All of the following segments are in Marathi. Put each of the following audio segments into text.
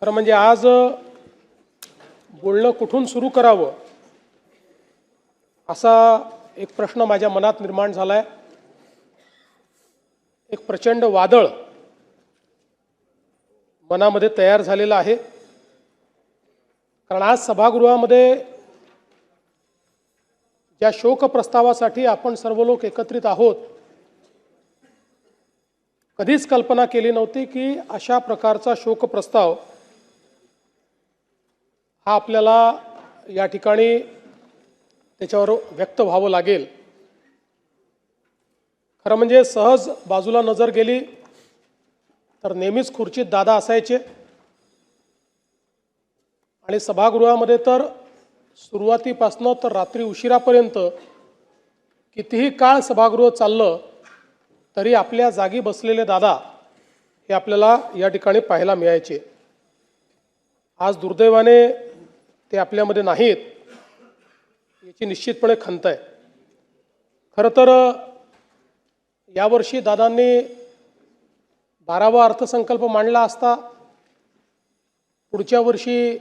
खरं म्हणजे आज बोलणं कुठून सुरू करावं असा एक प्रश्न माझ्या मनात निर्माण झालाय। एक प्रचंड वादळ मनामध्ये तयार झालेलं आहे। कारण आज सभागृहामध्ये ज्या शोक प्रस्तावासाठी आपण सर्व लोक एकत्रित आहोत, कधीच कल्पना केली नव्हती की अशा प्रकारचा शोक प्रस्ताव हा आपल्याला या ठिकाणी त्याच्यावर व्यक्त व्हावं लागेल। खरं म्हणजे सहज बाजूला नजर गेली तर नेहमीच खुर्चीत दादा असायचे आणि सभागृहामध्ये तर सुरुवातीपासून तर रात्री उशिरापर्यंत कितीही काळ सभागृह चाललं तरी आपल्या जागी बसलेले दादा हे आपल्याला या ठिकाणी पाहायला मिळायचे। आज दुर्दैवाने ते आपल्यामध्ये नाहीत, याची निश्चितपणे खंत आहे। खरं तर यावर्षी दादांनी 12वा अर्थसंकल्प मांडला असता, पुढच्या वर्षी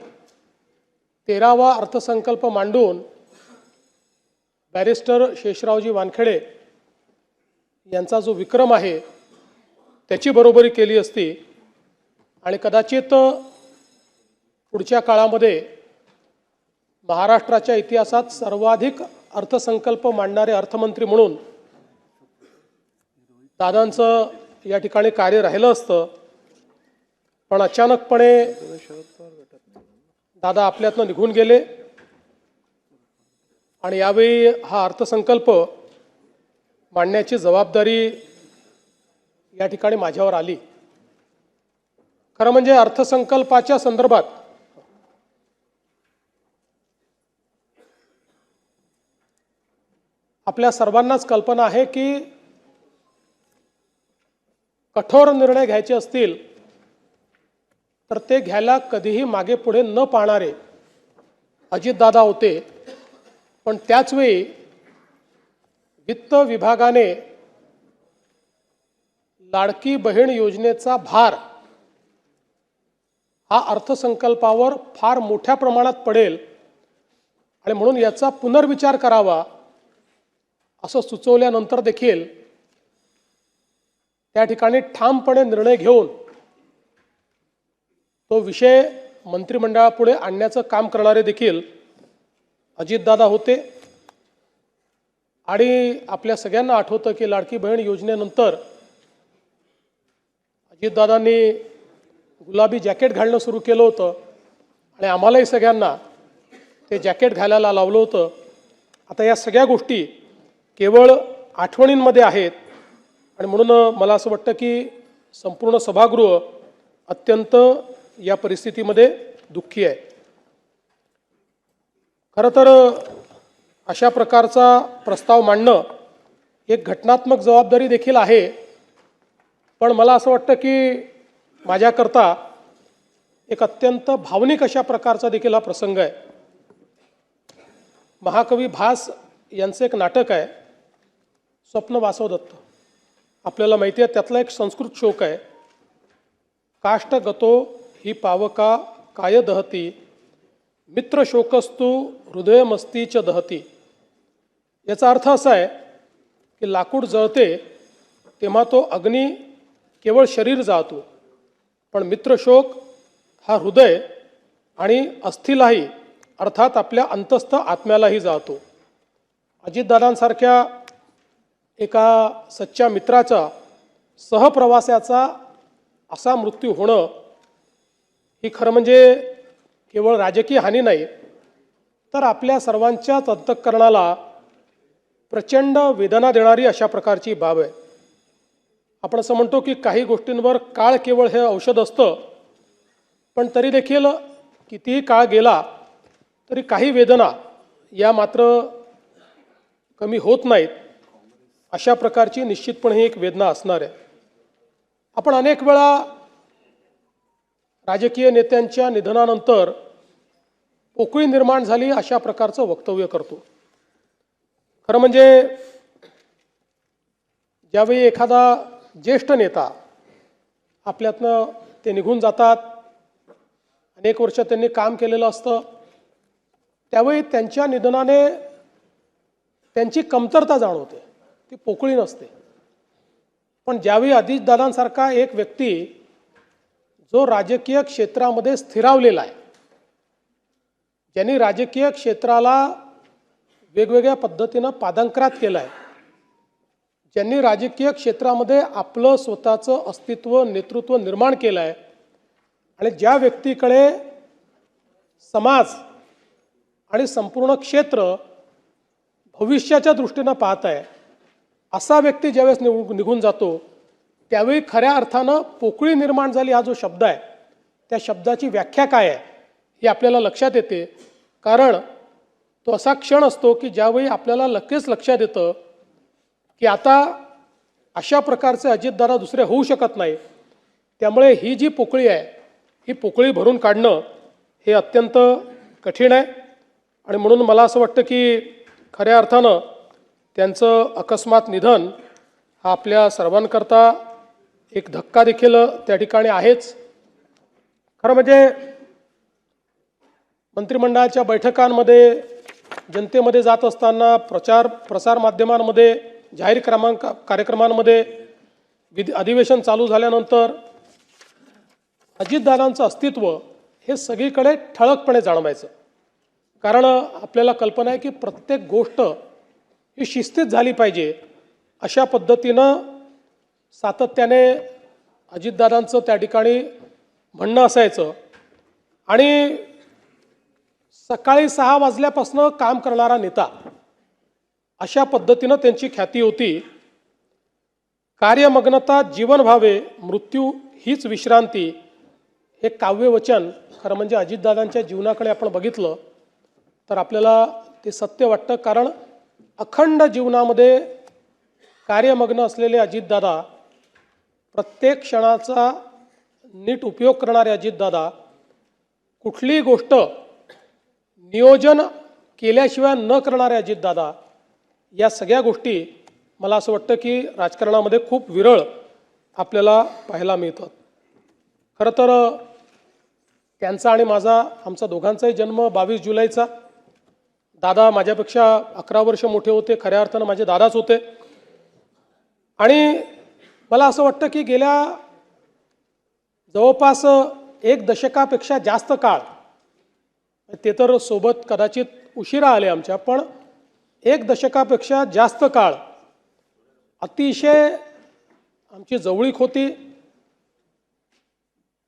13वा अर्थसंकल्प मांडून बॅरिस्टर शेषरावजी वानखेडे यांचा जो विक्रम आहे त्याची बरोबरी केली असती आणि कदाचित पुढच्या काळामध्ये महाराष्ट्राच्या इतिहासात सर्वाधिक अर्थसंकल्प मांडणारे अर्थमंत्री म्हणून दादांचं या ठिकाणी कार्य राहिलं असतं। पण अचानकपणे दादा आपल्यातनं निघून गेले आणि यावेळी हा अर्थसंकल्प मांडण्याची जबाबदारी या ठिकाणी माझ्यावर आली। खरं म्हणजे अर्थसंकल्पाच्या संदर्भात आपल्या सर्वांनाच कल्पना आहे की कठोर निर्णय घ्यायचे असतील तर ते घ्यायला कधीही मागे पुढे न पाहणारे अजितदादा होते। पण त्याचवेळी वित्त विभागाने लाडकी बहीण योजनेचा भार हा अर्थसंकल्पावर फार मोठ्या प्रमाणात पडेल आणि म्हणून याचा पुनर्विचार करावा असं सुचवल्यानंतर देखील त्या ठिकाणी ठामपणे निर्णय घेऊन तो विषय मंत्रिमंडळापुढे आणण्याचं काम करणारे देखील अजितदादा होते। आणि आपल्या सगळ्यांना आठवतं की लाडकी बहीण योजनेनंतर अजितदादांनी गुलाबी जॅकेट घालणं सुरू केलं होतं आणि आम्हालाही सगळ्यांना ते जॅकेट घालायला लावलं होतं। आता या सगळ्या गोष्टी केवळ आठवणींमध्ये आहेत आणि म्हणून मला असं वाटतं की संपूर्ण सभागृह अत्यंत या परिस्थितीमध्ये दुःखी आहे। खरं तर अशा प्रकारचा प्रस्ताव मांडणं एक घटनात्मक जबाबदारी देखील आहे। पण मला असं वाटतं की माझ्याकरता एक अत्यंत भावनिक अशा प्रकारचा देखील हा प्रसंग आहे। महाकवी भास यांचं एक नाटक आहे स्वप्न वासवदत्त, आपल्याला माहिती आहे त्यातला एक संस्कृत श्लोक आहे, काष्ट गतो ही पावका काय दहती मित्र शोकस्तु हृदयमस्तीच दहती। याचा अर्थ असा आहे की लाकूड जळते तेव्हा तो अग्नी केवळ शरीर जाळतो, पण मित्रशोक हा हृदय आणि अस्थिलाही अर्थात आपल्या अंतस्थ आत्म्यालाही जाळतो। अजितदादांसारख्या एका सच्च्या मित्राचा सहप्रवासाचा असा मृत्यू होणं ही खरं म्हणजे केवळ राजकीय हानी नाही तर आपल्या सर्वांच्याच अंतःकरणाला प्रचंड वेदना देणारी अशा प्रकारची बाब आहे। आपण असं म्हणतो की काही गोष्टींवर काळ केवळ हे औषध असतं, पण तरी देखील कितीही काळ गेला तरी काही वेदना या मात्र कमी होत नाहीत। अशा प्रकारची निश्चितपणे एक वेदना असणार आहे। आपण अनेक वेळा राजकीय नेत्यांच्या निधनानंतर पोकळी निर्माण झाली अशा प्रकारचं वक्तव्य करतो। खरं म्हणजे ज्यावेळी एखादा ज्येष्ठ नेता आपल्यातनं ते निघून जातात अनेक वर्ष त्यांनी काम केलेलं असतं, त्यावेळी त्यांच्या निधनाने त्यांची कमतरता जाणवते, ती पोकळी नसते. पण ज्यावेळी अजितदादांसारखा एक व्यक्ती जो राजकीय क्षेत्रामध्ये स्थिरावलेला आहे, ज्यांनी राजकीय क्षेत्राला वेगवेगळ्या पद्धतीनं पादांकरात केलं आहे, ज्यांनी राजकीय क्षेत्रामध्ये आपलं स्वतःचं अस्तित्व नेतृत्व निर्माण केलं आहे आणि ज्या व्यक्तीकडे समाज आणि संपूर्ण क्षेत्र भविष्याच्या दृष्टीनं पाहत आहे, असा व्यक्ती ज्यावेळेस निघून जातो त्यावेळी खऱ्या अर्थानं पोकळी निर्माण झाली हा जो शब्द आहे, त्या शब्दाची व्याख्या काय आहे ही आपल्याला लक्षात येते. कारण तो असा क्षण असतो की ज्यावेळी आपल्याला लगेच लक्षात येतं की आता अशा प्रकारचे अजितदादा दुसरे होऊ शकत नाही. त्यामुळे ही जी पोकळी आहे ही पोकळी भरून काढणं हे अत्यंत कठीण आहे. आणि म्हणून मला असं वाटतं की खऱ्या अर्थानं त्यांचं अकस्मात निधन हा आपल्या सर्वांकरता एक धक्का देखील त्या ठिकाणी आहेच. खरं म्हणजे मंत्रिमंडळाच्या बैठकांमध्ये, जनतेमध्ये जात असताना, प्रसार माध्यमांमध्ये, जाहीर कार्यक्रमांमध्ये, अधिवेशन चालू झाल्यानंतर अजितदादांचं अस्तित्व हे सगळीकडे ठळकपणे जाणवायचं. कारण आपल्याला कल्पना आहे की प्रत्येक गोष्ट ही शिस्तीत झाली पाहिजे अशा पद्धतीनं सातत्याने अजितदादांचं त्या ठिकाणी म्हणणं असायचं. आणि सकाळी 6 वाजल्यापासून काम करणारा नेता अशा पद्धतीनं त्यांची ख्याती होती. कार्यमग्नता जीवन व्हावे, मृत्यू हीच विश्रांती, हे काव्यवचन खरं म्हणजे अजितदादांच्या जीवनाकडे आपण बघितलं तर आपल्याला ते सत्य वाटतं. कारण अखंड जीवनामध्ये कार्यमग्न असलेले अजितदादा, प्रत्येक क्षणाचा नीट उपयोग करणारे अजितदादा, कुठलीही गोष्ट नियोजन केल्याशिवाय न करणारे अजितदादा, या सगळ्या गोष्टी मला असं वाटतं की राजकारणामध्ये खूप विरळ आपल्याला पाहायला मिळतात. खरं तर त्यांचा आणि आमचा दोघांचाही जन्म 22 जुलैचा. दादा माझ्यापेक्षा 11 वर्ष मोठे होते, खऱ्या अर्थानं माझे दादाच होते. आणि मला असं वाटतं की गेल्या जवळपास 1 दशकापेक्षा जास्त काळ, ते तर सोबत कदाचित उशिरा आले आमच्या, पण 1 दशकापेक्षा जास्त काळ अतिशय आमची जवळीक होती,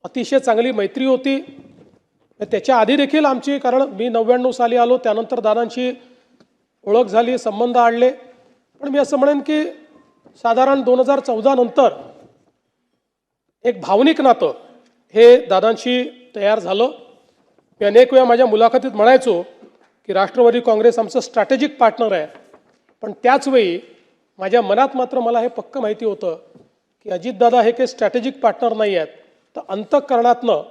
अतिशय चांगली मैत्री होती. त्याच्या आधी देखील आमची, कारण मी 99 साली आलो, त्यानंतर दादांची ओळख झाली, संबंध आणले. पण मी असं म्हणेन की साधारण 2014 नंतर एक भावनिक नातं हे दादांशी तयार झालं. मी अनेक वेळा माझ्या मुलाखतीत म्हणायचो की राष्ट्रवादी काँग्रेस आमचं स्ट्रॅटेजिक पार्टनर आहे. पण त्याचवेळी माझ्या मनात मात्र मला हे पक्कं माहिती होतं की अजितदादा हे काही स्ट्रॅटेजिक पार्टनर नाही आहेत, तर अंतःकरणातनं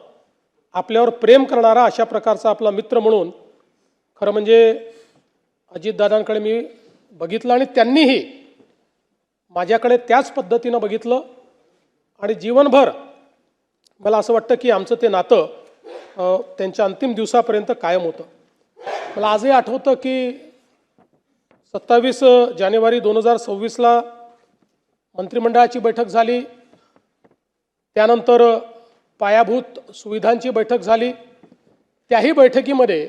आपल्यावर प्रेम करणारा अशा प्रकारचा आपला मित्र म्हणून खरं म्हणजे अजितदादांकडे मी बघितलं आणि त्यांनीही माझ्याकडे त्याच पद्धतीनं बघितलं. आणि जीवनभर मला असं वाटतं की आमचं ते नातं त्यांच्या अंतिम दिवसापर्यंत कायम होतं. मला आजही आठवतं की 27 जानेवारी 2026ला मंत्रिमंडळाची बैठक झाली, त्यानंतर पायाभूत सुविधांची बैठक झाली. त्याही बैठकीमध्ये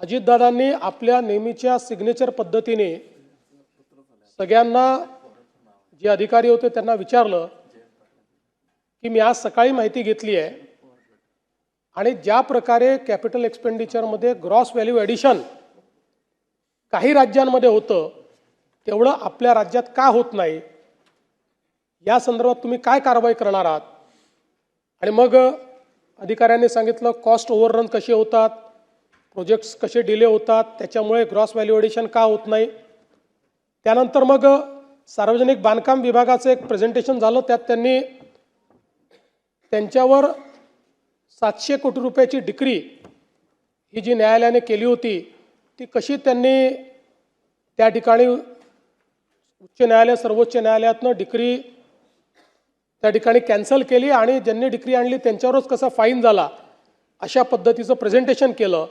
अजितदादांनी आपल्या नेहमीच्या सिग्नेचर पद्धतीने सगळ्यांना, जे अधिकारी होते त्यांना विचारलं की मी आज सकाळी माहिती घेतली आहे आणि ज्या प्रकारे कॅपिटल एक्सपेंडिचरमध्ये ग्रॉस व्हॅल्यू ॲडिशन काही राज्यांमध्ये होतं तेवढं आपल्या राज्यात का होत नाही, या संदर्भात तुम्ही काय कारवाई करणार आहात. आणि मग अधिकाऱ्यांनी सांगितलं कॉस्ट ओव्हररन कसे होतात, प्रोजेक्ट्स कसे डिले होतात, त्याच्यामुळे ग्रॉस व्हॅल्यू ॲडिशन का होत नाही. त्यानंतर मग सार्वजनिक बांधकाम विभागाचं एक प्रेझेंटेशन झालं, त्यात त्यांनी त्यांच्यावर 700 कोटी रुपयाची डिक्री ही जी न्यायालयाने केली होती ती कशी त्यांनी त्या ठिकाणी उच्च न्यायालय, सर्वोच्च न्यायालयातनं डिक्री त्या ठिकाणी कॅन्सल केली आणि ज्यांनी डिक्री आणली त्यांच्यावरच कसा फाईन झाला अशा पद्धतीचं प्रेझेंटेशन केलं,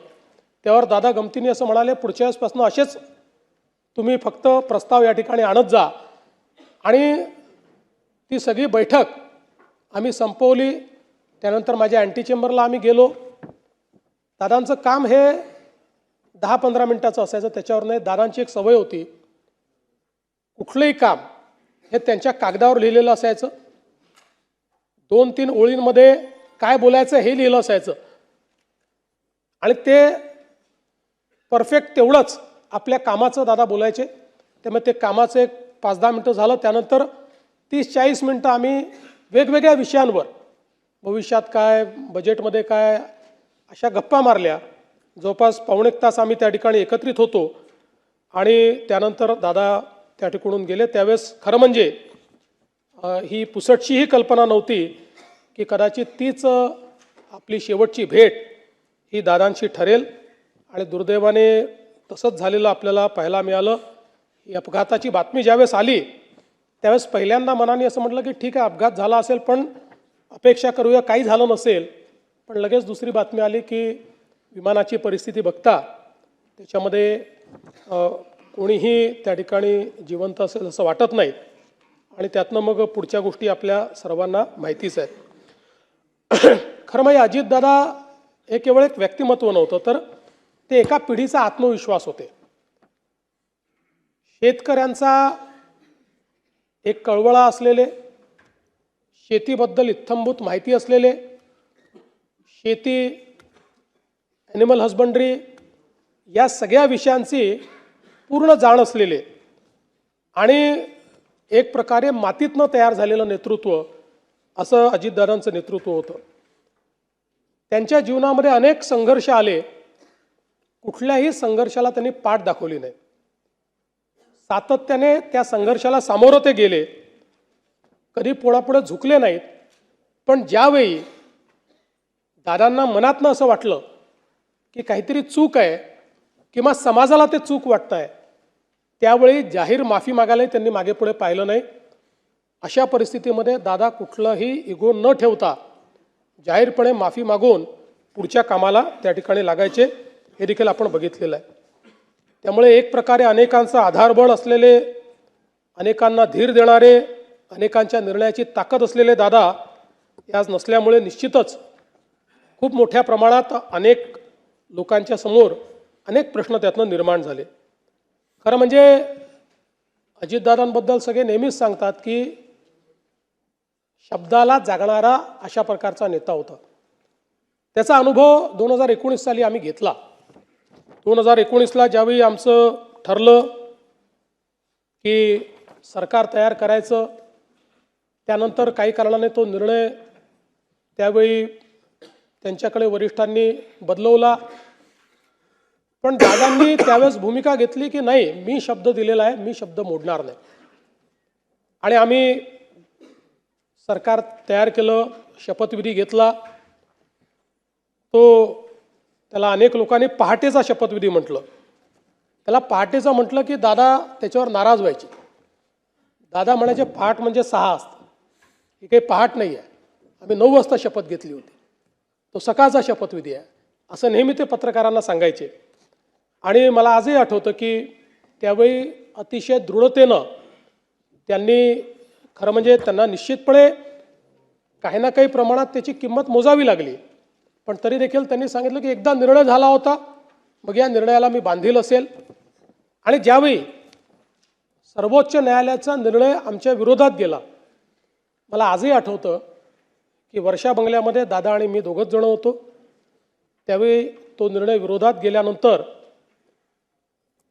त्यावर दादा गमतीने असं म्हणाले, पुढच्या वेळेसपासून असेच तुम्ही फक्त प्रस्ताव या ठिकाणी आणत जा. आणि ती सगळी बैठक आम्ही संपवली. त्यानंतर माझ्या अँटी चेंबरला आम्ही गेलो. दादांचं काम हे 10-15 मिनिटाचं असायचं, त्याच्यावर नाही. दादांची एक सवय होती, कुठलंही काम हे त्यांच्या कागदावर लिहिलेलं असायचं. 2-3 ओळींमध्ये काय बोलायचं हे लिहिलं असायचं आणि ते परफेक्ट तेवढंच आपल्या कामाचं दादा बोलायचे. त्यामुळे ते कामाचं एक 5-10 मिनटं झालं. त्यानंतर 30-40 मिनटं आम्ही वेगवेगळ्या विषयांवर, भविष्यात काय, बजेटमध्ये काय, अशा गप्पा मारल्या. जवळपास पावणे 1 तास आम्ही त्या ठिकाणी एकत्रित होतो. आणि त्यानंतर दादा त्या ठिकाणून गेले. त्यावेळेस खरं म्हणजे ही पुसटशीही कल्पना नव्हती की कदाचित तीच आपली शेवटची भेट ही दादांशी ठरेल. आणि दुर्दैवाने तसंच झालेलं आपल्याला पाहायला मिळालं. ही अपघाताची बातमी ज्यावेळेस आली त्यावेळेस पहिल्यांदा मनाने असं म्हटलं की ठीक आहे, अपघात झाला असेल, पण अपेक्षा करूया काही झालं नसेल. पण लगेच दुसरी बातमी आली की विमानाची परिस्थिती बघता त्याच्यामध्ये कोणीही त्या ठिकाणी जिवंत असेल असं वाटत नाही. आणि त्यातनं मग पुढच्या गोष्टी आपल्या सर्वांना माहितीच आहेत. खरं म्हणजे अजितदादा हे केवळ एक व्यक्तिमत्व नव्हतं, तर ते एका पिढीचा आत्मविश्वास होते. शेतकऱ्यांचा एक कळवळा असलेले, शेतीबद्दल इत्थंभूत माहिती असलेले, शेती, ॲनिमल हजबंड्री या सगळ्या विषयांची पूर्ण जाण असलेले आणि एक प्रकारे मातीतनं तयार झालेलं नेतृत्व असं अजितदादांचं नेतृत्व होतं. त्यांच्या जीवनामध्ये अनेक संघर्ष आले, कुठल्याही संघर्षाला त्यांनी पाठ दाखवली नाही. सातत्याने त्या संघर्षाला सामोरं ते गेले, कधी पुढापुढे झुकले नाहीत. पण ज्यावेळी दादांना मनातनं असं वाटलं की काहीतरी चूक आहे किंवा समाजाला ते चूक वाटतं आहे, त्यावेळी जाहीर माफी मागायलाही त्यांनी मागे पुढे पाहिलं नाही. अशा परिस्थितीमध्ये दादा कुठलंही इगो न ठेवता जाहीरपणे माफी मागून पुढच्या कामाला त्या ठिकाणी लागायचे, हे देखील आपण बघितलेलं आहे. त्यामुळे एक प्रकारे अनेकांचं आधारबळ असलेले, अनेकांना धीर देणारे, अनेकांच्या निर्णयाची ताकद असलेले दादा आज नसल्यामुळे निश्चितच खूप मोठ्या प्रमाणात अनेक लोकांच्या समोर अनेक प्रश्न त्यातनं निर्माण झाले. खरं म्हणजे अजितदादांबद्दल सगळे नेहमीच सांगतात की शब्दाला जागणारा अशा प्रकारचा नेता होता. त्याचा अनुभव 2019 साली आम्ही घेतला. 2019ला ज्यावेळी आमचं ठरलं की सरकार तयार करायचं, त्यानंतर काही कारणाने तो निर्णय त्यावेळी त्यांच्याकडे वरिष्ठांनी बदलवला. पण दादांनी त्यावेळेस भूमिका घेतली की नाही, मी शब्द दिलेला आहे, मी शब्द मोडणार नाही. आणि आम्ही सरकार तयार केलं, शपथविधी घेतला. त्याला अनेक लोकांनी पहाटेचा शपथविधी म्हटलं. त्याला पहाटेचा म्हटलं की दादा त्याच्यावर नाराज व्हायचे. दादा म्हणायचे पहाट म्हणजे 6 असतं, ही काही पहाट नाही आहे, आम्ही 9 वाजता शपथ घेतली होती, तो सकाळचा शपथविधी आहे, असं नेहमी ते पत्रकारांना सांगायचे. आणि मला आजही आठवतं की त्यावेळी अतिशय दृढतेनं त्यांनी, खरं म्हणजे त्यांना निश्चितपणे काही ना काही प्रमाणात त्याची किंमत मोजावी लागली, पण तरी देखील त्यांनी सांगितलं की एकदा निर्णय झाला होता, मग या निर्णयाला मी बांधील असेल. आणि ज्यावेळी सर्वोच्च न्यायालयाचा निर्णय आमच्या विरोधात गेला, मला आजही आठवतं की वर्षा बंगल्यामध्ये दादा आणि मी दोघंच जण होतो. त्यावेळी तो निर्णय विरोधात गेल्यानंतर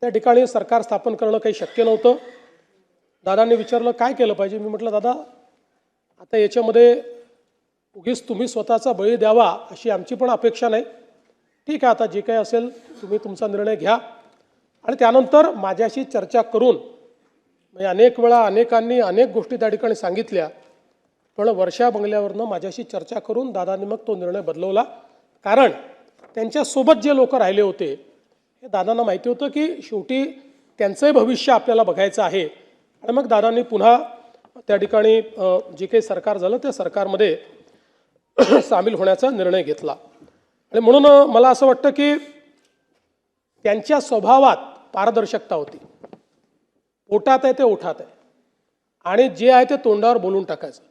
त्या ठिकाणी सरकार स्थापन करणं काही शक्य नव्हतं. दादांनी विचारलं काय केलं पाहिजे. मी म्हटलं दादा, आता याच्यामध्ये उगीच तुम्ही स्वतःचा बळी द्यावा अशी आमची पण अपेक्षा नाही. ठीक आहे, आता जे काही असेल तुम्ही तुमचा निर्णय घ्या. आणि त्यानंतर माझ्याशी चर्चा करून, म्हणजे अनेक वेळा अनेकांनी अनेक गोष्टी त्या ठिकाणी सांगितल्या, पण वर्षा बंगल्यावरनं माझ्याशी चर्चा करून दादांनी मग तो निर्णय बदलवला. कारण त्यांच्यासोबत जे लोक राहिले होते हे दादांना माहिती होतं की शेवटी त्यांचंही भविष्य आपल्याला बघायचं आहे. आणि मग दादांनी पुन्हा त्या ठिकाणी जे काही सरकार झालं त्या सरकारमध्ये सामील होण्याचा निर्णय घेतला. आणि म्हणून मला असं वाटतं की त्यांच्या स्वभावात पारदर्शकता होती. पोटात आहे ते ओठात आहे आणि जे आहे ते तोंडावर बोलून टाकायचं.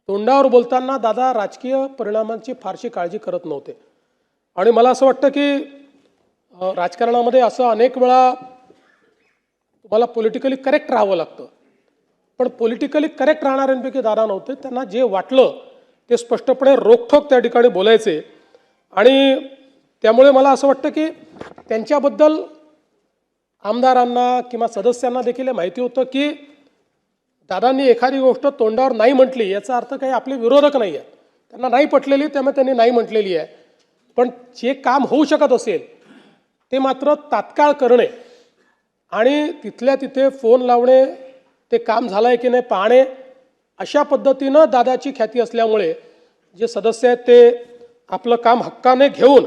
तोंडावर बोलताना दादा राजकीय परिणामांची फारशी काळजी करत नव्हते. आणि मला असं वाटतं की राजकारणामध्ये असं अनेक वेळा तुम्हाला पॉलिटिकली करेक्ट राहावं लागतं, पण पॉलिटिकली करेक्ट राहणाऱ्यांपैकी दादा नव्हते. त्यांना जे वाटलं ते स्पष्टपणे रोखठोक त्या ठिकाणी बोलायचे. आणि त्यामुळे मला असं वाटतं की त्यांच्याबद्दल आमदारांना किंवा सदस्यांना देखील माहिती होतं की दादांनी एखादी गोष्ट तोंडावर नाही म्हटली याचा अर्थ काही आपले विरोधक नाही आहेत, त्यांना नाही पटलेली त्यामुळे त्यांनी नाही म्हटलेली आहे. पण जे काम होऊ शकत असेल ते मात्र तात्काळ करणे आणि तिथल्या तिथे फोन लावणे, ते काम झालं आहे की नाही पाहणे, अशा पद्धतीनं दादाची ख्याती असल्यामुळे जे सदस्य आहेत ते आपलं काम हक्काने घेऊन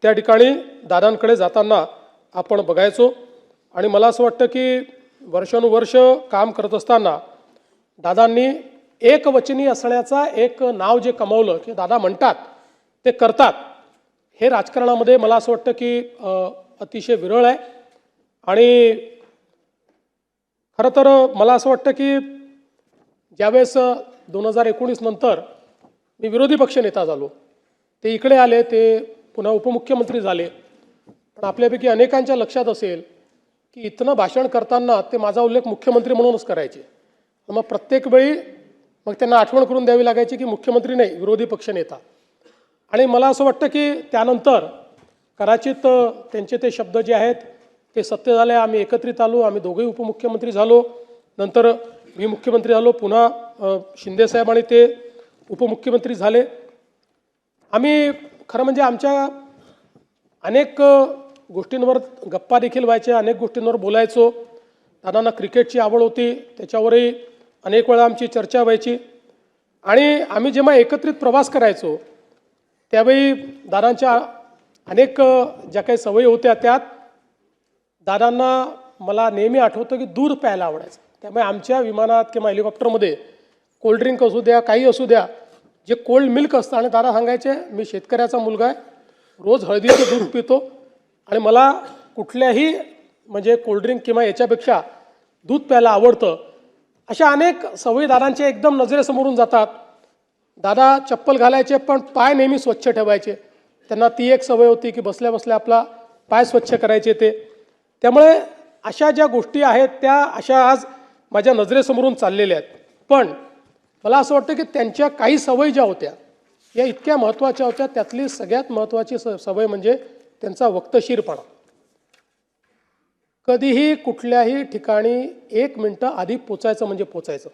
त्या ठिकाणी दादांकडे जाताना आपण बघायचो. आणि मला असं वाटतं की वर्षानुवर्ष काम करत असताना दादांनी एकवचनी असण्याचा एक नाव जे कमावलं की दादा म्हणतात ते करतात, हे राजकारणामध्ये मला असं वाटतं की अतिशय विरळ आहे. आणि खरं तर मला असं वाटतं की ज्यावेळेस 2019 नंतर मी विरोधी पक्षनेता झालो, ते इकडे आले, ते पुन्हा उपमुख्यमंत्री झाले. पण आपल्यापैकी अनेकांच्या लक्षात असेल की इथनं भाषण करताना ते माझा उल्लेख मुख्यमंत्री म्हणूनच करायचे. मग प्रत्येक वेळी मग त्यांना आठवण करून द्यावी लागायची की मुख्यमंत्री नाही, विरोधी पक्षनेता. आणि मला असं वाटतं की त्यानंतर कदाचित त्यांचे ते शब्द जे आहेत ते सत्य झाले. आम्ही एकत्रित आलो, आम्ही दोघेही उपमुख्यमंत्री झालो, नंतर मी मुख्यमंत्री झालो, पुन्हा शिंदेसाहेब आणि ते उपमुख्यमंत्री झाले. आम्ही खरं म्हणजे आमच्या अनेक गोष्टींवर गप्पा देखील व्हायच्या, अनेक गोष्टींवर बोलायचो. दादांना क्रिकेटची आवड होती, त्याच्यावरही अनेक वेळा आमची चर्चा व्हायची. आणि आम्ही जेव्हा एकत्रित प्रवास करायचो त्यावेळी दादांच्या अनेक ज्या काही सवयी होत्या त्यात दादांना मला नेहमी आठवतं की दूध प्यायला आवडायचं. त्यामुळे आमच्या विमानात किंवा हेलिकॉप्टरमध्ये कोल्ड्रिंक असू द्या, काही असू द्या, जे कोल्ड मिल्क असतं, आणि दादा सांगायचे मी शेतकऱ्याचा मुलगा आहे, रोज हळदीचं दूध पितो आणि मला कुठल्याही म्हणजे कोल्ड्रिंक किंवा याच्यापेक्षा दूध प्यायला आवडतं. अशा अनेक सवयी दादांच्या एकदम नजरेसमोरून जातात. दादा चप्पल घालायचे पण पाय नेहमी स्वच्छ ठेवायचे. त्यांना ती एक सवय होती की बसल्या बसल्या आपला पाय स्वच्छ करायचे ते. त्यामुळे अशा ज्या गोष्टी आहेत त्या अशा आज माझ्या नजरेसमोरून चाललेल्या आहेत. पण मला असं वाटतं की त्यांच्या काही सवयी ज्या होत्या या इतक्या महत्त्वाच्या होत्या. त्यातली सगळ्यात महत्त्वाची सवय म्हणजे त्यांचा वक्तशीरपणा. कधीही कुठल्याही ठिकाणी 1 मिनिटं आधी पोचायचं म्हणजे पोचायचं.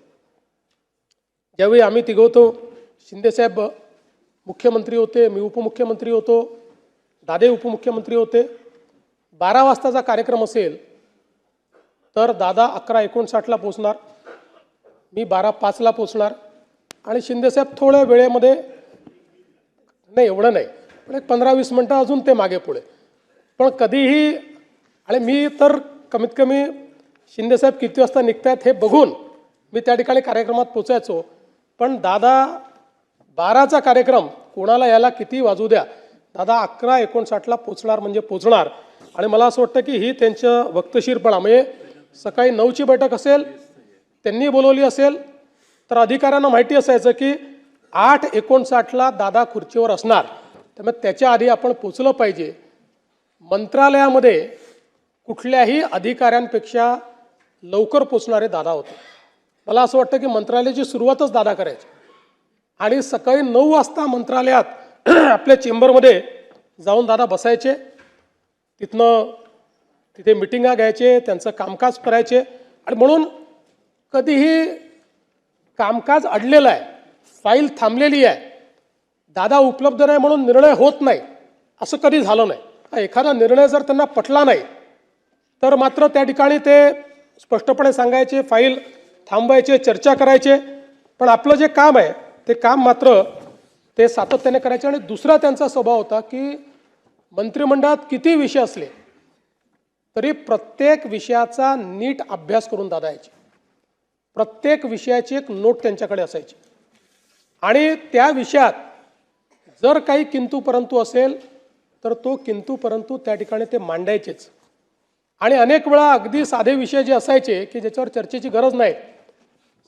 ज्यावेळी आम्ही तिघं होतो, शिंदेसाहेब मुख्यमंत्री होते, मी उपमुख्यमंत्री होतो, दादे उपमुख्यमंत्री होते. 12 वाजताचा कार्यक्रम असेल तर दादा 11:59ला पोचणार, मी 12:05ला पोचणार आणि शिंदेसाहेब थोड्या वेळेमध्ये, नाही एवढं नाही पण एक 15-20 मिनटं अजून ते मागे पुढे. पण कधीही, आणि मी तर कमीत कमी शिंदेसाहेब किती वाजता निघतायत हे बघून मी त्या ठिकाणी कार्यक्रमात पोचायचो. पण दादा 12चा कार्यक्रम कोणाला याला किती वाजू द्या, दादा 11:59ला पोचणार म्हणजे पोचणार. आणि मला असं वाटतं की ही त्यांचं वक्तशीरपणा, म्हणजे सकाळी 9ची बैठक असेल, त्यांनी बोलवली असेल तर अधिकाऱ्यांना माहिती असायचं की 8:59ला दादा खुर्चीवर असणार, त्यामुळे त्याच्या आधी आपण पोचलं पाहिजे. मंत्रालयामध्ये कुठल्याही अधिकाऱ्यांपेक्षा लवकर पोचणारे दादा होते. मला असं वाटतं की मंत्रालयाची सुरुवातच दादा करायची आणि सकाळी 9 वाजता मंत्रालयात आपल्या चेंबरमध्ये जाऊन दादा बसायचे. तिथे मिटिंगा घ्यायचे, त्यांचं कामकाज करायचे. आणि म्हणून कधीही कामकाज अडलेलं आहे, फाईल थांबलेली आहे, दादा उपलब्ध नाही म्हणून निर्णय होत नाही असं कधी झालं नाही. एखादा निर्णय जर त्यांना पटला नाही तर मात्र त्या ठिकाणी ते स्पष्टपणे सांगायचे, फाईल थांबवायचे, चर्चा करायचे. पण आपलं जे काम आहे ते काम मात्र ते सातत्याने करायचे. आणि दुसरा त्यांचा स्वभाव होता की मंत्रिमंडळात किती विषय असले तरी प्रत्येक विषयाचा नीट अभ्यास करून दादा यायचे. प्रत्येक विषयाची एक नोट त्यांच्याकडे असायची आणि त्या विषयात जर काही किंतु परंतु असेल तर तो किंतु परंतु त्या ठिकाणी ते मांडायचेच. आणि अनेक वेळा अगदी साधे विषय जे असायचे की ज्याच्यावर चर्चेची गरज नाही,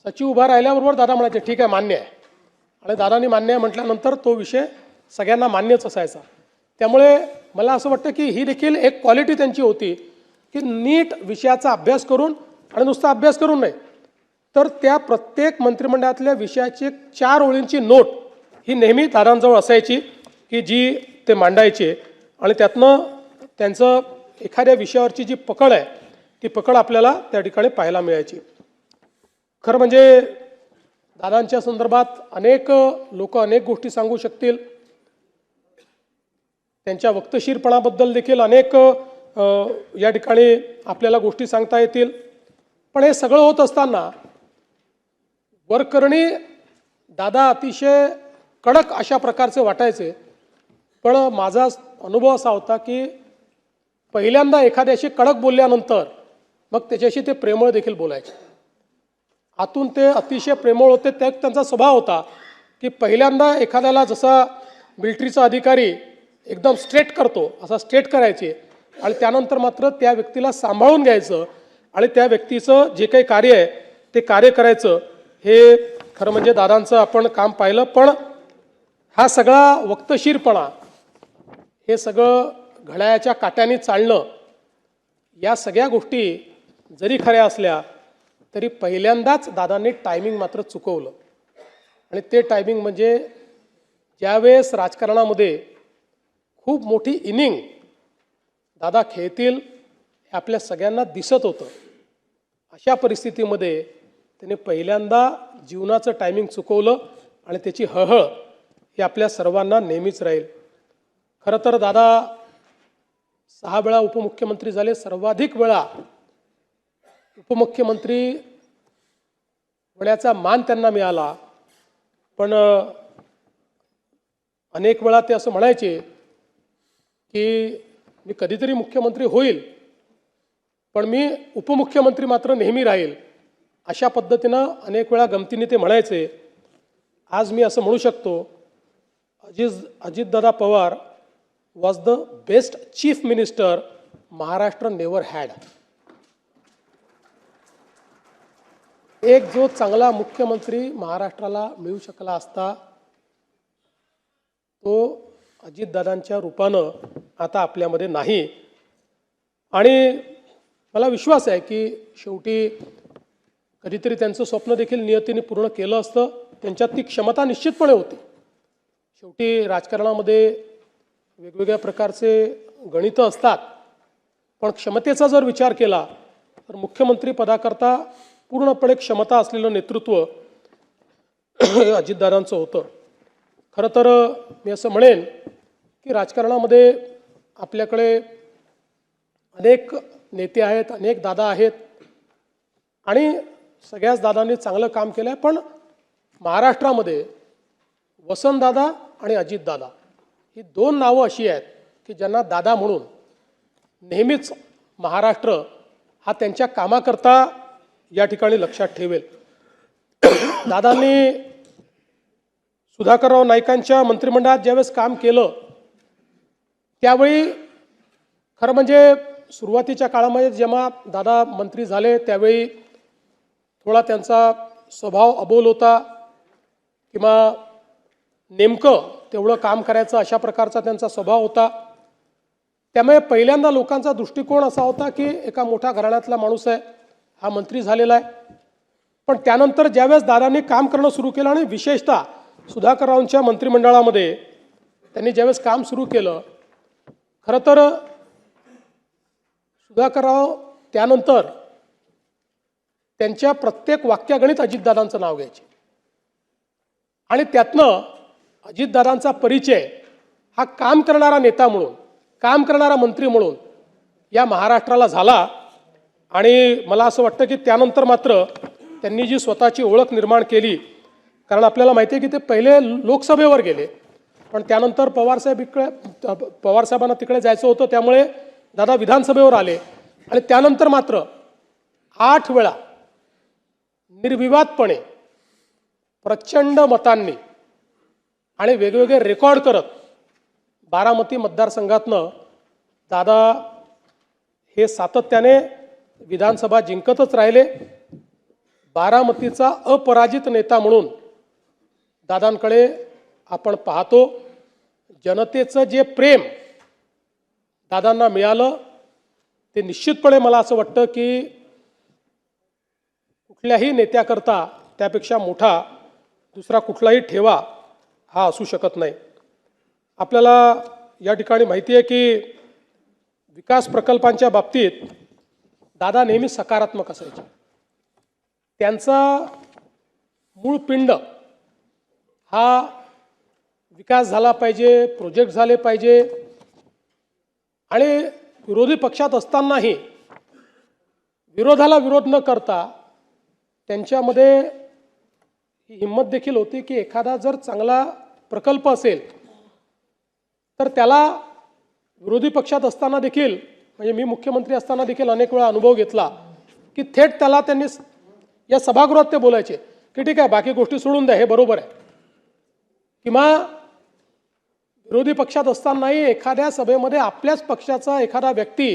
सचिव उभा राहिल्याबरोबर दादा म्हणायचे ठीक आहे मान्य आहे, आणि दादांनी मान्य आहे म्हटल्यानंतर तो विषय सगळ्यांना मान्यच असायचा. त्यामुळे मला असं वाटतं की ही देखील एक क्वालिटी त्यांची होती की नीट विषयाचा अभ्यास करून, आणि नुसता अभ्यास करून नाही तर त्या प्रत्येक मंत्रिमंडळातल्या विषयाची 4 ओळींची नोट ही नेहमी दादांजवळ असायची की जी ते मांडायचे, आणि त्यातनं त्यांचं एखाद्या विषयावरची जी पकड आहे ती पकड आपल्याला त्या ठिकाणी पाहायला मिळायची. खरं म्हणजे दादांच्या संदर्भात अनेक लोक अनेक गोष्टी सांगू शकतील. त्यांच्या वक्तशीरपणाबद्दल देखील अनेक या ठिकाणी आपल्याला गोष्टी सांगता येतील. पण हे सगळं होत असताना वरकरणी दादा अतिशय कडक अशा प्रकारचे वाटायचे. पण माझा अनुभव असा होता की पहिल्यांदा एखाद्याशी कडक बोलल्यानंतर मग त्याच्याशी ते प्रेमळ देखील बोलायचे. आतून ते अतिशय प्रेमळ होते. त्यांचा स्वभाव होता की पहिल्यांदा एखाद्याला जसा मिलिटरीचा अधिकारी एकदम स्ट्रेट करतो असा स्ट्रेट करायचे, आणि त्यानंतर मात्र त्या व्यक्तीला सांभाळून घ्यायचं आणि त्या व्यक्तीचं जे काही कार्य आहे ते कार्य करायचं. हे खरं म्हणजे दादांचं आपण काम पाहिलं. पण हा सगळा वक्तशीरपणा, हे सगळं घड्याळाच्या काट्याने चालणं, या सगळ्या गोष्टी जरी खऱ्या असल्या तरी पहिल्यांदाच दादांनी टायमिंग मात्र चुकवलं. आणि ते टायमिंग म्हणजे ज्यावेळेस राजकारणामध्ये खूप मोठी इनिंग दादा खेळतील हे आपल्या सगळ्यांना दिसत होतं. अशा परिस्थितीमध्ये त्याने पहिल्यांदा जीवनाचं टायमिंग चुकवलं, आणि त्याची हळहळ ही आपल्या सर्वांना नेहमीच राहील. खरं तर दादा 6 वेळा उपमुख्यमंत्री झाले. सर्वाधिक वेळा उपमुख्यमंत्री होण्याचा मान त्यांना मिळाला. पण अनेक वेळा ते असं म्हणायचे की मी कधीतरी मुख्यमंत्री होईल पण मी उपमुख्यमंत्री मात्र नेहमी राहील. अशा पद्धतीनं अनेक वेळा गमतीने ते म्हणायचे. आज मी असं म्हणू शकतो, Ajitdada Pawar was the best chief minister Maharashtra never had. एक जो चांगला मुख्यमंत्री महाराष्ट्राला मिळू शकला असता तो अजितदादांच्या रूपानं आता आपल्यामध्ये नाही. आणि मला विश्वास आहे की शेवटी कधीतरी त्यांचं स्वप्न देखील नियतीने पूर्ण केलं असतं. त्यांच्यात ती क्षमता निश्चितपणे होती. शेवटी राजकारणामध्ये वेगवेगळ्या प्रकारचे गणितं असतात, पण क्षमतेचा जर विचार केला तर मुख्यमंत्री पदाकरता पूर्णपणे क्षमता असलेलं नेतृत्व अजितदादांचं होतं. खरं तर मी असं म्हणेन की राजकारणामध्ये आपल्याकडे अनेक नेते आहेत, अनेक दादा आहेत, आणि सगळ्याच दादांनी चांगलं काम केलं आहे. पण महाराष्ट्रामध्ये वसंतदादा आणि अजितदादा ही 2 नावं अशी आहेत की ज्यांना दादा म्हणून नेहमीच महाराष्ट्र हा त्यांच्या कामाकरता या ठिकाणी लक्षात ठेवेल. दादांनी सुधाकरराव नाईकांच्या मंत्रिमंडळात ज्यावेळेस काम केलं त्यावेळी खरं म्हणजे सुरुवातीच्या काळामध्ये जेव्हा दादा मंत्री झाले त्यावेळी थोडा त्यांचा स्वभाव अबोल होता, किंवा नेमकं तेवढं काम करायचं अशा प्रकारचा त्यांचा स्वभाव होता. त्यामुळे पहिल्यांदा लोकांचा दृष्टिकोन असा होता की एका मोठ्या घराण्यातला माणूस आहे, हा मंत्री झालेला आहे. पण त्यानंतर ज्यावेळेस दादांनी काम करणं सुरू केलं आणि विशेषतः सुधाकररावांच्या मंत्रिमंडळामध्ये त्यांनी ज्यावेळेस काम सुरू केलं, खरं तर सुधाकरराव त्यानंतर त्यांच्या प्रत्येक वाक्यागणित अजितदादांचं नाव घ्यायचे. आणि त्यातनं अजितदादांचा परिचय हा काम करणारा नेता म्हणून, काम करणारा मंत्री म्हणून या महाराष्ट्राला झाला. आणि मला असं वाटतं की त्यानंतर मात्र त्यांनी जी स्वतःची ओळख निर्माण केली, कारण आपल्याला माहिती आहे की ते पहिले लोकसभेवर गेले, पण त्यानंतर पवारसाहेबांना तिकडे जायचं होतं, त्यामुळे दादा विधानसभेवर आले. आणि त्यानंतर मात्र 8 वेळा निर्विवादपणे प्रचंड मतांनी आणि वेगवेगळे रेकॉर्ड करत बारामती मतदारसंघातनं दादा हे सातत्याने विधानसभा जिंकतच राहिले. बारामतीचा अपराजित नेता म्हणून दादांकडे आपण पाहतो. जनतेचं जे प्रेम दादांना मिळालं ते निश्चितपणे मला असं वाटतं की कुठल्याही नेत्याकरता त्यापेक्षा मोठा दुसरा कुठलाही ठेवा हा असू शकत नाही. आपल्याला या ठिकाणी माहिती आहे की विकास प्रकल्पांच्या बाबतीत दादा नेहमी सकारात्मक असायचे. त्यांचा मूळ पिंड हा विकास झाला पाहिजे, प्रोजेक्ट झाले पाहिजे आणि विरोधी पक्षात असतानाही विरोधाला विरोध न करता त्यांच्यामध्ये ही हिंमत देखील होती की एखादा जर चांगला प्रकल्प असेल तर त्याला विरोधी पक्षात असताना देखील म्हणजे मी मुख्यमंत्री असताना देखील अनेक वेळा अनुभव घेतला की थेट त्याला त्यांनी या सभागृहात ते बोलायचे की ठीक आहे बाकी गोष्टी सोडून द्या, हे बरोबर आहे. किंवा विरोधी पक्षात असतानाही एखाद्या सभेमध्ये आपल्याच पक्षाचा एखादा व्यक्ती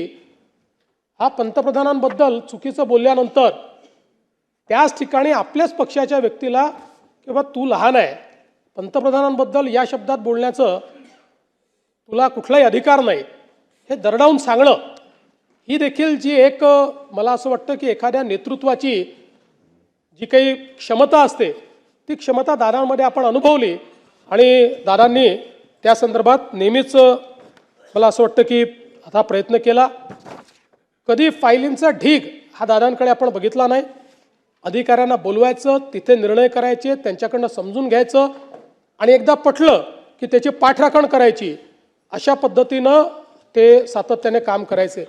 हा पंतप्रधानांबद्दल चुकीचं बोलल्यानंतर त्याच ठिकाणी आपल्याच पक्षाच्या व्यक्तीला किंवा तू लहान आहे, पंतप्रधानांबद्दल या शब्दात बोलण्याचं तुला कुठलाही अधिकार नाही, हे दरडावून सांगणं ही देखील जी एक मला असं वाटतं की एखाद्या नेतृत्वाची जी काही क्षमता असते ती क्षमता दादांमध्ये आपण अनुभवली आणि दादांनी त्या संदर्भात नेहमीच मला असं वाटतं की आता प्रयत्न केला. कधी फायलींचा ढीग हा दादांकडे आपण बघितला नाही. अधिकाऱ्यांना बोलवायचं, तिथे निर्णय करायचे, त्यांच्याकडनं समजून घ्यायचं आणि एकदा पटलं की त्याची पाठराखण करायची, अशा पद्धतीनं ते सातत्याने काम करायचे.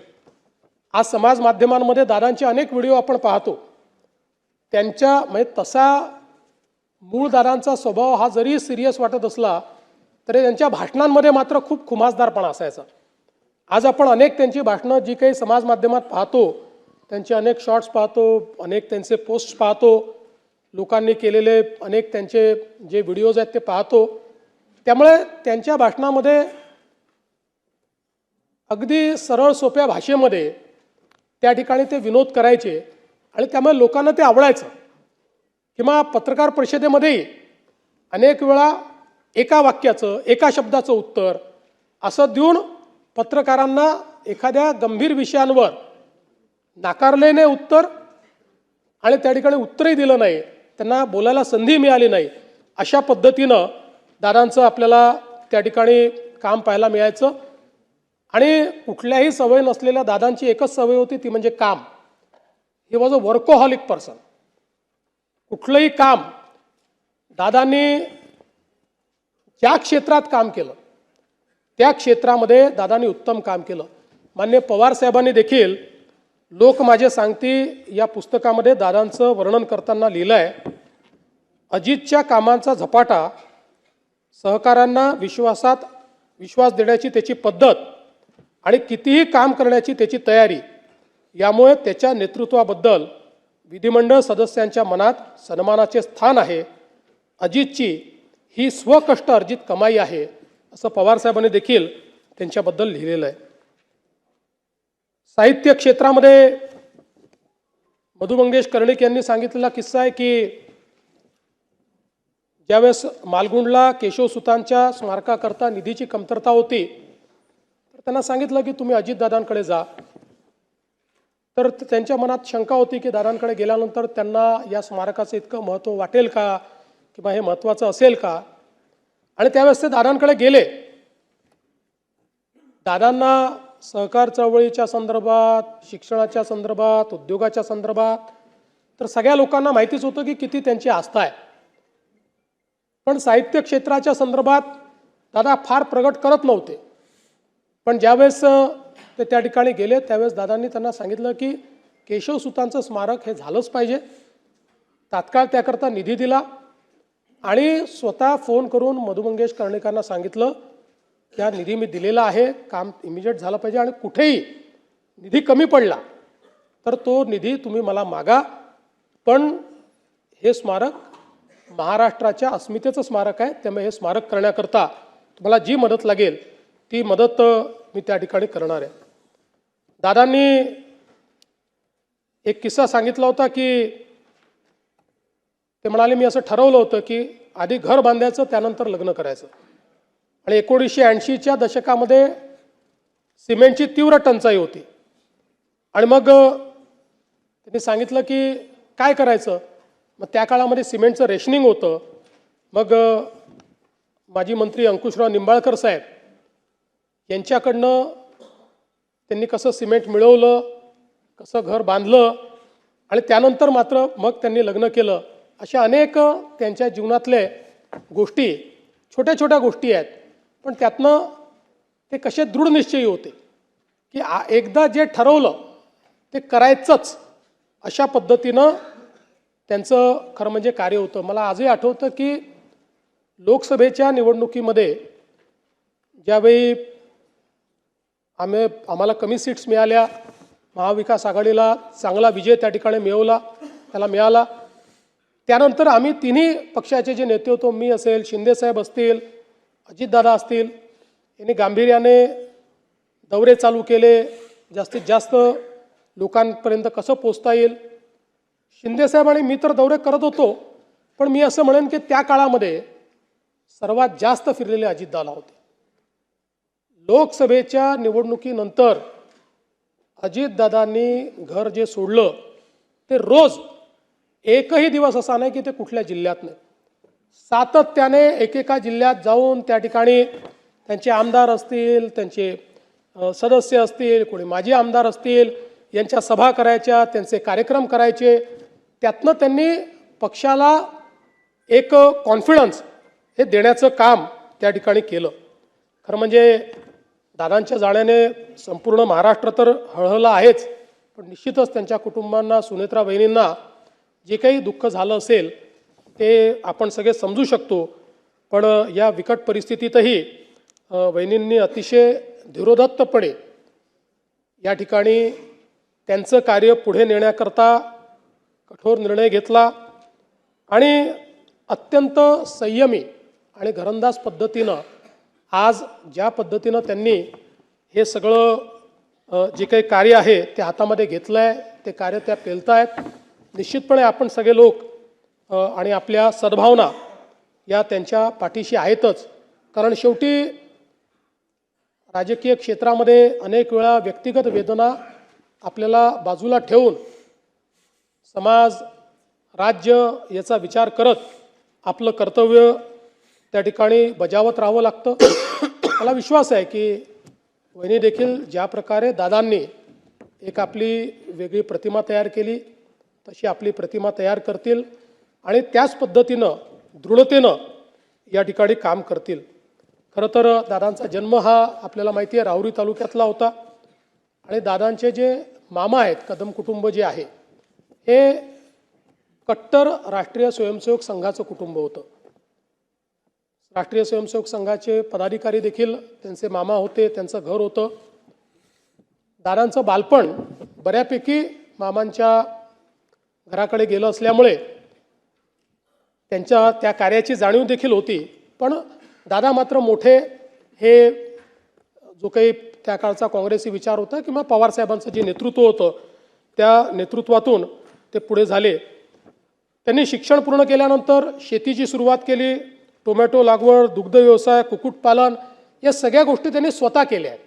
आज समाज माध्यमांमध्ये दादांचे अनेक व्हिडिओ आपण पाहतो. त्यांच्या म्हणजे तसा मूळ दादांचा स्वभाव हा जरी सिरियस वाटत असला तरी त्यांच्या भाषणांमध्ये मात्र खूप खुमासदारपणा असायचा. आज आपण अनेक त्यांची भाषणं जी काही समाज माध्यमात पाहतो, त्यांचे अनेक शॉर्ट्स पाहतो, अनेक त्यांचे पोस्ट पाहतो, लोकांनी केलेले अनेक त्यांचे जे व्हिडिओज आहेत ते पाहतो. त्यामुळे त्यांच्या भाषणामध्ये अगदी सरळ सोप्या भाषेमध्ये त्या ठिकाणी ते विनोद करायचे आणि त्यामुळे लोकांना ते आवडायचं. किंवा पत्रकार परिषदेमध्येही अनेक वेळा एका वाक्याचं एका शब्दाचं उत्तर असं देऊन पत्रकारांना एखाद्या गंभीर विषयांवर नाकारलेले उत्तर आणि त्या ठिकाणी उत्तरही दिलं नाही, त्यांना बोलायला संधी मिळाली नाही, अशा पद्धतीनं दादांचं आपल्याला त्या ठिकाणी काम पाहायला मिळायचं. आणि कुठल्याही सवय नसलेल्या दादांची एकच सवय होती, ती म्हणजे काम. He was a workaholic person. कुठलंही काम दादांनी ज्या क्षेत्रात काम केलं त्या क्षेत्रामध्ये दादांनी उत्तम काम केलं. माननीय पवार साहेबांनी देखील लोक माझे सांगती या पुस्तकामध्ये दादांचं वर्णन करताना लिहिलं आहे, अजितच्या कामांचा झपाटा, सहकाऱ्यांना विश्वास देण्याची त्याची पद्धत आणि कितीही काम करण्याची त्याची तयारी, यामुळे त्याच्या नेतृत्वाबद्दल विधिमंडळ सदस्यांच्या मनात सन्मानाचे स्थान आहे. अजितची ही स्वकष्ट अर्जित कमाई आहे, असं पवारसाहेबांनी देखील त्यांच्याबद्दल लिहिलेलं आहे. साहित्य क्षेत्रामध्ये मधु मंगेश कर्णिक यांनी सांगितलेला किस्सा आहे की ज्यावेळेस मालगुंडला केशवसुतांच्या स्मारकाकरता निधीची कमतरता होती तर त्यांना सांगितलं की तुम्ही अजितदादांकडे जा. तर त्यांच्या मनात शंका होती की दादांकडे गेल्यानंतर त्यांना या स्मारकाचं इतकं महत्त्व वाटेल का किंवा हे महत्त्वाचं असेल का. आणि त्यावेळेस ते दादांकडे गेले. दादांना सहकार चळवळीच्या संदर्भात, शिक्षणाच्या संदर्भात, उद्योगाच्या संदर्भात तर सगळ्या लोकांना माहितीच होतं की किती त्यांची आस्था आहे. पण साहित्य क्षेत्राच्या संदर्भात दादा फार प्रगट करत नव्हते. पण ज्यावेळेस ते त्या ठिकाणी गेले त्यावेळेस दादांनी त्यांना सांगितलं की केशवसुतांचं स्मारक हे झालंच पाहिजे. तात्काळ त्याकरता निधी दिला आणि स्वतः फोन करून मधु मंगेश कर्णिकांना सांगितलं की हा निधी मी दिलेला आहे, काम इमिजिएट झालं पाहिजे आणि कुठेही निधी कमी पडला तर तो निधी तुम्ही मला मागा, पण हे स्मारक महाराष्ट्राच्या अस्मितेचं स्मारक आहे, त्यामुळे हे स्मारक करण्याकरता तुम्हाला जी मदत लागेल ती मदत मी त्या ठिकाणी करणार आहे. दादांनी एक किस्सा सांगितला होता की ते म्हणाले मी असं ठरवलं होतं की आधी घर बांधायचं त्यानंतर लग्न करायचं. आणि 1980च्या दशकामध्ये सिमेंटची तीव्र टंचाई होती. आणि मग त्यांनी सांगितलं की काय करायचं. मग त्या काळामध्ये सिमेंटचं रेशनिंग होतं. मग माजी मंत्री अंकुशराव निंबाळकर साहेब यांच्याकडनं त्यांनी कसं सिमेंट मिळवलं, कसं घर बांधलं आणि त्यानंतर मात्र मग त्यांनी लग्न केलं. अशा अनेक त्यांच्या जीवनातले गोष्टी छोट्या छोट्या गोष्टी आहेत, पण त्यातनं ते कसे दृढ निश्चयी होते की एकदा जे ठरवलं ते करायचंच, अशा पद्धतीनं त्यांचं खरं म्हणजे कार्य होतं. मला आजही आठवतं की लोकसभेच्या निवडणुकीमध्ये ज्यावेळी आम्हाला कमी सीट्स मिळाल्या, महाविकास आघाडीला चांगला विजय त्या ठिकाणी मिळाला. त्यानंतर आम्ही तिन्ही पक्षाचे जे नेते होतो, मी असेल, शिंदेसाहेब असतील, अजितदादा असतील, यांनी गांभीर्याने दौरे चालू केले, जास्तीत जास्त लोकांपर्यंत कसं पोचता येईल. शिंदेसाहेब आणि मी तर दौरे करत होतो, पण मी असं म्हणेन की त्या काळामध्ये सर्वात जास्त फिरलेले अजितदादा होते. लोकसभेच्या निवडणुकीनंतर अजितदादांनी घर जे सोडलं ते रोज एकही दिवस असा नाही की ते कुठल्या जिल्ह्यात नाही, सातत्याने एकेका जिल्ह्यात जाऊन त्या ठिकाणी त्यांचे आमदार असतील, त्यांचे सदस्य असतील, कोणी माजी आमदार असतील, यांच्या सभा करायच्या, त्यांचे कार्यक्रम करायचे. त्यातनं त्यांनी पक्षाला एक कॉन्फिडन्स हे देण्याचं काम त्या ठिकाणी केलं. खरं म्हणजे दादांच्या जाण्याने संपूर्ण महाराष्ट्र तर हळहळला आहेच, पण निश्चितच त्यांच्या कुटुंबांना, सुनेत्रा बहिणींना जे काही दुःख झालं असेल ते आपण सगळे समजू शकतो. पण या बिकट परिस्थितीतही बहिणींनी अतिशय धीरोदत्तपणे या ठिकाणी त्यांचं कार्य पुढे नेण्याकरता कठोर निर्णय घेतला आणि अत्यंत संयमी आणि घरंदाज पद्धतीनं आज ज्या पद्धतीनं त्यांनी हे सगळं जे काही कार्य आहे ते हातामध्ये घेतलं आहे, ते कार्य त्या पेलतायत. निश्चितपणे आपण सगळे लोक आणि आपल्या सद्भावना या त्यांच्या पाठीशी आहेतच. कारण शेवटी राजकीय क्षेत्रामध्ये अनेक वेळा व्यक्तिगत वेदना आपल्याला बाजूला ठेवून समाज, राज्य याचा विचार करत आपलं कर्तव्य त्या ठिकाणी बजावत राहावं लागतं. मला विश्वास आहे की वहिनी देखील ज्या प्रकारे दादांनी एक आपली वेगळी प्रतिमा तयार केली तशी आपली प्रतिमा तयार करतील आणि त्याच पद्धतीनं दृढतेनं या ठिकाणी काम करतील. खरं तर दादांचा जन्म हा आपल्याला माहिती आहे राहुरी तालुक्यातला होता आणि दादांचे जे मामा आहेत, कदम कुटुंब जे आहे, हे कट्टर राष्ट्रीय स्वयंसेवक संघाचं कुटुंब होतं. राष्ट्रीय स्वयंसेवक संघाचे पदाधिकारी देखील त्यांचे मामा होते, त्यांचं घर होतं. दादांचं बालपण बऱ्यापैकी मामांच्या घराकडे गेलं असल्यामुळे त्यांच्या त्या कार्याची जाणीव देखील होती. पण दादा मात्र मोठे हे जो काही त्या काळचा काँग्रेसी विचार होता किंवा पवारसाहेबांचं जे नेतृत्व होतं त्या नेतृत्वातून ते पुढे झाले. त्यांनी शिक्षण पूर्ण केल्यानंतर शेतीची सुरुवात केली. टोमॅटो लागवड, दुग्ध व्यवसाय, कुक्कुटपालन या सगळ्या गोष्टी त्यांनी स्वतः केल्या आहेत.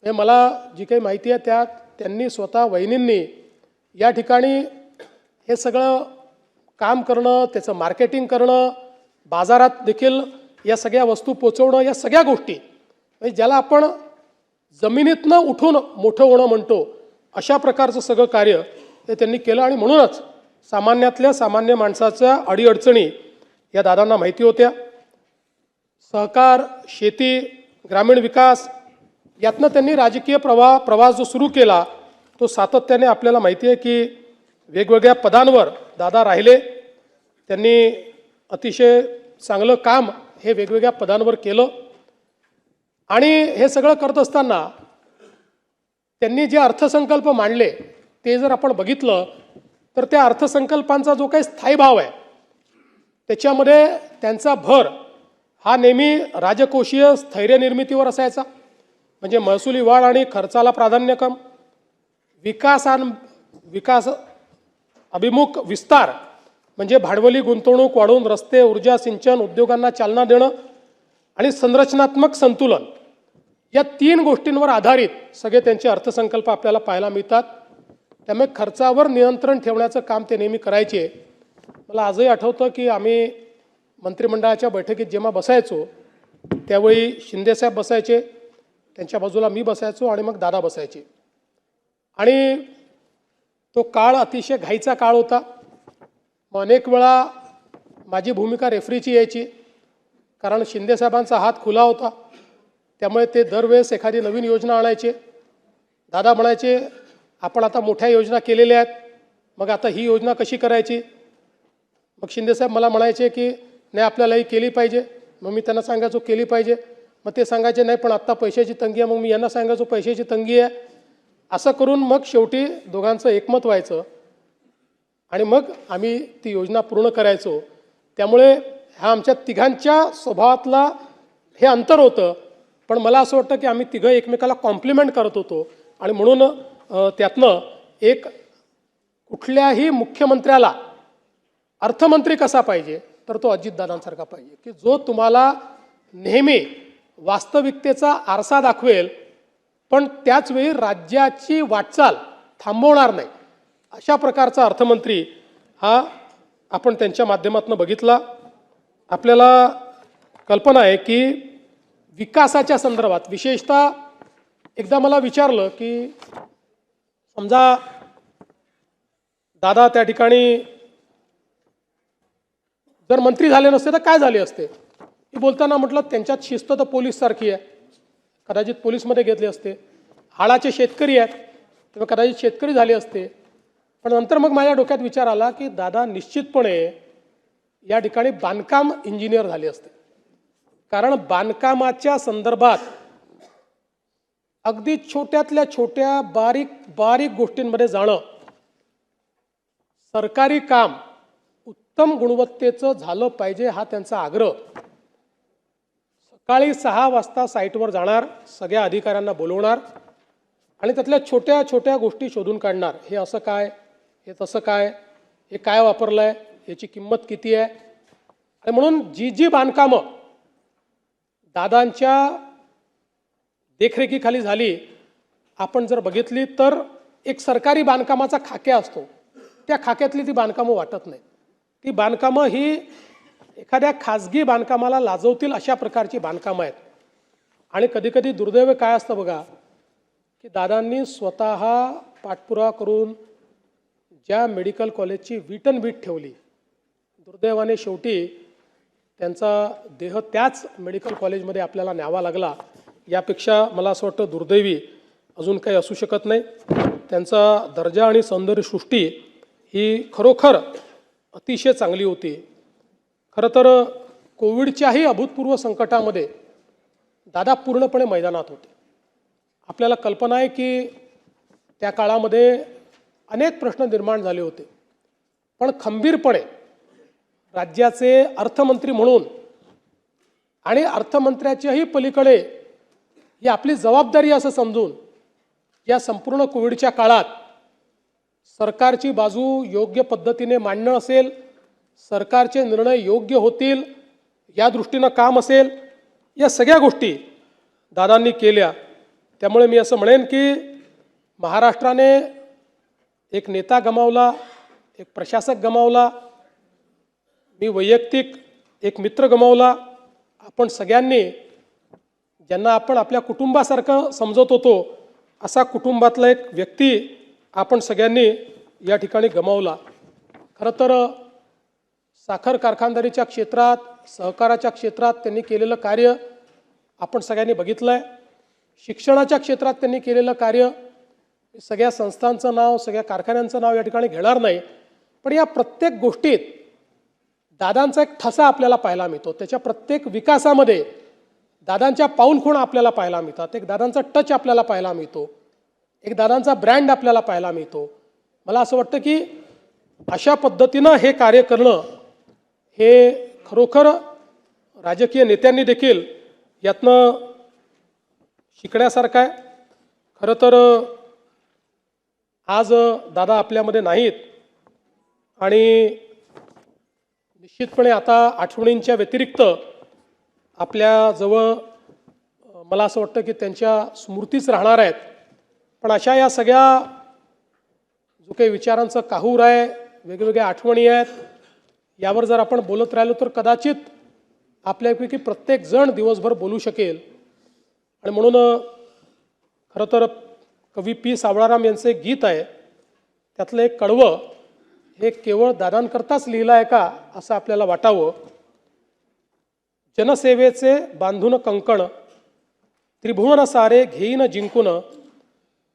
हे मला जी काही माहिती आहे त्यात त्यांनी स्वतः वहिनींनी या ठिकाणी हे सगळं काम करणं, त्याचं मार्केटिंग करणं, बाजारात देखील या सगळ्या वस्तू पोचवणं, या सगळ्या गोष्टी म्हणजे ज्याला आपण जमिनीतनं उठून मोठं होणं म्हणतो अशा प्रकारचं सगळं कार्य हे त्यांनी केलं. आणि म्हणूनच सामान्यातल्या सामान्य माणसाच्या अडीअडचणी या दादांना माहिती होत्या. सहकार, शेती, ग्रामीण विकास यातनं त्यांनी राजकीय प्रवास जो सुरू केला तो सातत्याने आपल्याला माहिती आहे की वेगवेगळ्या पदांवर दादा राहिले. त्यांनी अतिशय चांगलं काम हे वेगवेगळ्या पदांवर केलं आणि हे सगळं करत असताना त्यांनी जे अर्थसंकल्प मांडले ते जर आपण बघितलं तर त्या अर्थसंकल्पांचा जो काही स्थायी भाव आहे त्याच्यामध्ये त्यांचा भर हा नेहमी राजकोषीय स्थैर्य निर्मितीवर असायचा, म्हणजे महसुली वाढ आणि खर्चाला प्राधान्यक्रम, विकास अभिमुख विस्तार म्हणजे भांडवली गुंतवणूक वाढवून रस्ते, ऊर्जा, सिंचन, उद्योगांना चालना देणं आणि संरचनात्मक संतुलन, या 3 गोष्टींवर आधारित सगळे त्यांचे अर्थसंकल्प आपल्याला पाहायला मिळतात. त्यामुळे खर्चावर नियंत्रण ठेवण्याचं काम ते नेहमी करायचे. मला आजही आठवतं की आम्ही मंत्रिमंडळाच्या बैठकीत जेव्हा बसायचो त्यावेळी शिंदेसाहेब बसायचे, त्यांच्या बाजूला मी बसायचो आणि मग दादा बसायचे. आणि तो काळ अतिशय घाईचा काळ होता. मग अनेक वेळा माझी भूमिका रेफरीची यायची, कारण शिंदेसाहेबांचा हात खुला होता. त्यामुळे ते दरवेळेस एखादी नवीन योजना आणायचे. दादा म्हणायचे, आपण आता मोठ्या योजना केलेल्या आहेत, मग आता ही योजना कशी करायची. मग शिंदेसाहेब मला म्हणायचे की नाही, आपल्याला ही केली पाहिजे. मग मी त्यांना सांगायचो केली पाहिजे. मग ते सांगायचे नाही, पण आत्ता पैशाची तंगी आहे. मग मी यांना सांगायचो पैशाची तंगी आहे. असं करून मग शेवटी दोघांचं एकमत व्हायचं आणि मग आम्ही ती योजना पूर्ण करायचो. त्यामुळे हा आमच्या तिघांच्या स्वभावातला हे अंतर होतं. पण मला असं वाटतं की आम्ही तिघं एकमेकाला कॉम्प्लिमेंट करत होतो आणि म्हणून त्यातनं एक कुठल्याही मुख्यमंत्र्याला अर्थमंत्री कसा पाहिजे तर तो अजितदादांसारखा पाहिजे, की जो तुम्हाला नेहमी वास्तविकतेचा आरसा दाखवेल पण त्याचवेळी राज्याची वाटचाल थांबवणार नाही. अशा प्रकारचा अर्थमंत्री हा आपण त्यांच्या माध्यमातून बघितला. आपल्याला कल्पना आहे की विकासाच्या संदर्भात विशेषतः एकदा मला विचारलं की समजा दादा त्या ठिकाणी जर मंत्री झाले नसते तर काय झाले असते. मी बोलताना म्हटलं त्यांच्यात शिस्त तर पोलीससारखी आहे, कदाचित पोलीसमध्ये घेतले असते. हाडाचे शेतकरी आहेत तेव्हा कदाचित शेतकरी झाले असते. पण नंतर मग माझ्या डोक्यात विचार आला की दादा निश्चितपणे या ठिकाणी बांधकाम इंजिनियर झाले असते, कारण बांधकामाच्या संदर्भात अगदी छोट्यातल्या छोट्या बारीक बारीक गोष्टींमध्ये जाणं, सरकारी काम उत्तम गुणवत्तेचं झालं पाहिजे हा त्यांचा आग्रह. सकाळी 6 वाजता साईटवर जाणार, सगळ्या अधिकाऱ्यांना बोलवणार आणि त्यातल्या छोट्या छोट्या गोष्टी शोधून काढणार. हे असं काय, हे तसं काय, हे काय वापरलं आहे, याची किंमत किती आहे. आणि म्हणून जी जी बांधकामं दादांच्या देखरेखीखाली झाली आपण जर बघितली तर एक सरकारी बांधकामाचा खाक्या असतो, त्या खाक्यातली ती बांधकामं वाटत नाही. ती बांधकामं ही एखाद्या खाजगी बांधकामाला लाजवतील अशा प्रकारची बांधकामं आहेत. आणि कधीकधी दुर्दैव काय असतं बघा की दादांनी स्वतः पाठपुरावा करून ज्या मेडिकल कॉलेजची वीट ठेवली, दुर्दैवाने शेवटी त्यांचा देह त्याच मेडिकल कॉलेजमध्ये आपल्याला न्यावा लागला. यापेक्षा मला असं वाटतं दुर्दैवी अजून काही असू शकत नाही. त्यांचा दर्जा आणि सौंदर्यसृष्टी ही खरोखर अतिशय चांगली होती. खरं तर कोविडच्याही अभूतपूर्व संकटामध्ये दादा पूर्णपणे मैदानात होते. आपल्याला कल्पना आहे की त्या काळामध्ये अनेक प्रश्न निर्माण झाले होते, पण खंबीरपणे राज्याचे अर्थमंत्री म्हणून आणि अर्थमंत्र्याच्याही पलीकडे ही आपली जबाबदारी असं समजून या संपूर्ण कोविडच्या काळात सरकारची बाजू योग्य पद्धतीने मांडणं असेल, सरकारचे निर्णय योग्य होतील या दृष्टीनं काम असेल, या सगळ्या गोष्टी दादांनी केल्या. त्यामुळे मी असं म्हणेन की महाराष्ट्राने एक नेता गमावला, एक प्रशासक गमावला, मी वैयक्तिक एक मित्र गमावला. आपण सगळ्यांनी ज्यांना आपण आपल्या कुटुंबासारखं समजत होतो असा कुटुंबातला एक व्यक्ती आपण सगळ्यांनी या ठिकाणी गमावला. खरं तर साखर कारखानदारीच्या क्षेत्रात, सहकाराच्या क्षेत्रात त्यांनी केलेलं कार्य आपण सगळ्यांनी बघितलं आहे. शिक्षणाच्या क्षेत्रात त्यांनी केलेलं कार्य, सगळ्या संस्थांचं नाव, सगळ्या कारखान्यांचं नाव या ठिकाणी घेणार नाही, पण या प्रत्येक गोष्टीत दादांचा एक ठसा आपल्याला पाहायला मिळतो. त्याच्या प्रत्येक विकासामध्ये दादांच्या पाऊलखुणा आपल्याला पाहायला मिळतात. एक दादांचा टच आपल्याला पाहायला मिळतो, एक दादांचा ब्रँड आपल्याला पाहायला मिळतो. मला असं वाटतं की अशा पद्धतीनं हे कार्य करणं हे खरोखर राजकीय नेत्यांनी देखील यातनं शिकण्यासारखं आहे. खरं तर आज दादा आपल्यामध्ये नाहीत आणि निश्चितपणे आता आठवणींच्या व्यतिरिक्त आपल्याजवळ मला असं वाटतं की त्यांच्या स्मृतीच राहणार आहेत. पण अशा या सगळ्या जो काही विचारांचं काहूर आहे, वेगवेगळ्या आठवणी आहेत, यावर जर आपण बोलत राहिलो तर कदाचित आपल्यापैकी प्रत्येकजण दिवसभर बोलू शकेल. आणि म्हणून खरं तर कवी पी सावळाराम यांचं एक गीत आहे, त्यातलं एक कडवं हे केवळ दादांकरताच लिहिलं आहे का असं आपल्याला वाटावं. जनसेवेचे बांधून कंकण, त्रिभुवन सारे घेईन जिंकून,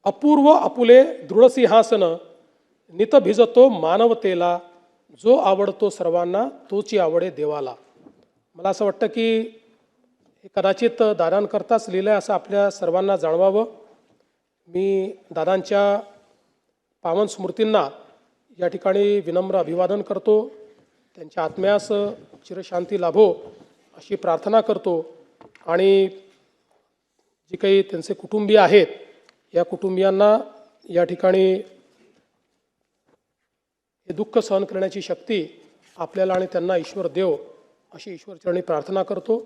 अपूर्व आपुले दृढसिंहासन, नित भिजतो मानवतेला, जो आवडतो सर्वांना तोची आवडे देवाला. मला असं वाटतं की हे कदाचित दादांकरताच लिहिलं आहे असं आपल्या सर्वांना जाणवावं. मी दादांच्या पावन स्मृतींना या ठिकाणी विनम्र अभिवादन करतो. त्यांच्या आत्म्यास चिरशांती लाभो अशी प्रार्थना करतो. आणि जी काही त्यांचे कुटुंबीय आहेत, या कुटुंबियांना या ठिकाणी हे दुःख सहन करण्याची शक्ती आपल्याला आणि त्यांना ईश्वर देव अशी ईश्वरचरणी प्रार्थना करतो.